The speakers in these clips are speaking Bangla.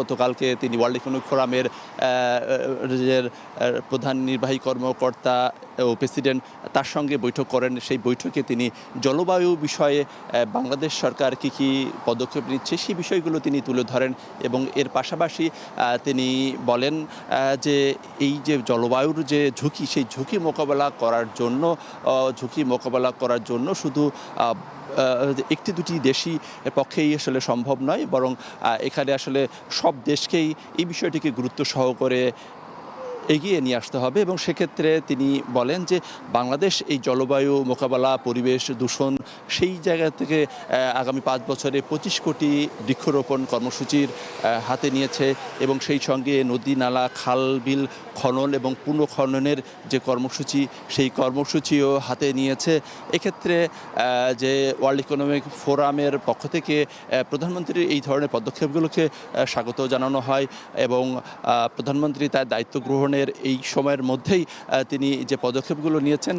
গতকালকে তিনি ওয়ার্ল্ড ইকোনমিক ফোরামের প্রধান নির্বাহী কর্মকর্তা ও প্রেসিডেন্ট তার সঙ্গে বৈঠক করেন। সেই বৈঠকে তিনি জলবায়ু বিষয়ে বাংলাদেশ সরকার কী পদক্ষেপ নিচ্ছে সেই বিষয়গুলো তিনি তুলে ধরেন এবং এর পাশাপাশি তিনি বলেন যে এই যে জলবায়ুর যে ঝুঁকি সেই ঝুঁকি মোকাবেলা করার জন্য শুধু একটি দুটি দেশই পক্ষেই আসলে সম্ভব নয়, বরং এখানে আসলে সব দেশকেই এই বিষয়টিকে গুরুত্ব সহকারে এগিয়ে নিয়ে আসতে হবে। এবং সেক্ষেত্রে তিনি বলেন যে বাংলাদেশ এই জলবায়ু মোকাবেলা, পরিবেশ দূষণ সেই জায়গা থেকে আগামী 5 বছরে 25 কোটি বৃক্ষরোপণ কর্মসূচির হাতে নিয়েছে এবং সেই সঙ্গে নদী নালা খাল বিল খনন এবং পুনঃখননের যে কর্মসূচি সেই কর্মসূচিও হাতে নিয়েছে। এক্ষেত্রে যে ওয়ার্ল্ড ইকোনমিক ফোরামের পক্ষ থেকে প্রধানমন্ত্রীর এই ধরনের পদক্ষেপগুলোকে স্বাগত জানানো হয় এবং প্রধানমন্ত্রী তার দায়িত্ব গ্রহণের এই সময়ের মধ্যেই তিনি যে পদক্ষেপগুলো নিয়েছেন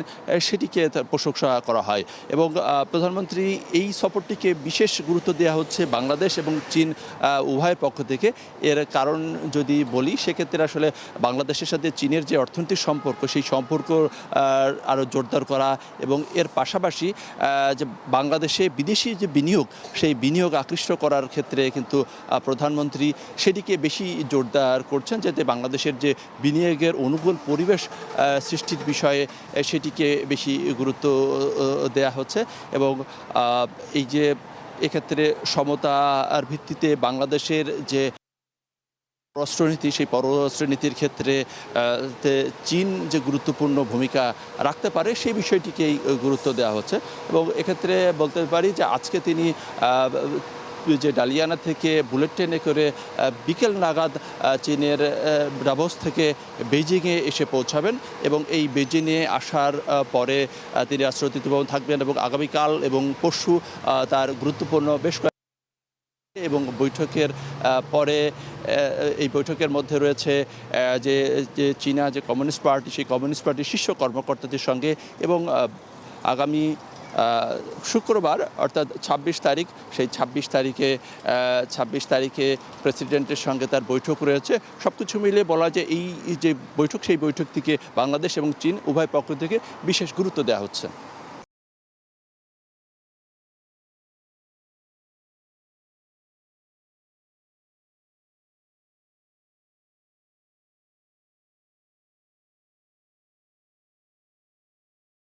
সেটিকে প্রশংসা করা হয় এবং প্রধানমন্ত্রী এই সফরটিকে বিশেষ গুরুত্ব দেওয়া হচ্ছে বাংলাদেশ এবং চীন উভয়ের পক্ষ থেকে। এর কারণ যদি বলি সেক্ষেত্রে আসলে বাংলাদেশের সাথে চীনের যে অর্থনৈতিক সম্পর্ক সেই সম্পর্ক আরও জোরদার করা এবং এর পাশাপাশি যে বাংলাদেশে বিদেশি যে বিনিয়োগ সেই বিনিয়োগ আকৃষ্ট করার ক্ষেত্রে কিন্তু প্রধানমন্ত্রী সেটিকে বেশি জোরদার করছেন, যাতে বাংলাদেশের যে বিনিয়োগের অনুকূল পরিবেশ সৃষ্টির বিষয়ে সেটিকে বেশি গুরুত্ব দেয়া হচ্ছে এবং এই যে এক্ষেত্রে সমতার ভিত্তিতে বাংলাদেশের যে পররাষ্ট্রনীতি সেই পররাষ্ট্রনীতির ক্ষেত্রে চীন যে গুরুত্বপূর্ণ ভূমিকা রাখতে পারে সেই বিষয়টিকেই গুরুত্ব দেওয়া হচ্ছে এবং এক্ষেত্রে বলতে পারি যে আজকে তিনি যে ডালিয়ানা থেকে বুলেট ট্রেনে করে বিকেল নাগাদ চীনের ডাভোস থেকে বেইজিংয়ে এসে পৌঁছাবেন এবং এই বেইজিংয়ে আসার পরে তিনি রাষ্ট্রপতি অতিথি ভবনে থাকবেন এবং আগামীকাল এবং পরশু তার গুরুত্বপূর্ণ বেশ এবং বৈঠকের পরে এই বৈঠকের মধ্যে রয়েছে যে চীনা যে কমিউনিস্ট পার্টি সেই কমিউনিস্ট পার্টির শীর্ষ কর্মকর্তাদের সঙ্গে এবং আগামী শুক্রবার অর্থাৎ 26 তারিখ সেই 26 তারিখে প্রেসিডেন্টের সঙ্গে তার বৈঠক রয়েছে। সব কিছু মিলে বলা যায় এই যে বৈঠক সেই বৈঠক থেকে বাংলাদেশ এবং চীন উভয় পক্ষ থেকে বিশেষ গুরুত্ব দেওয়া হচ্ছে।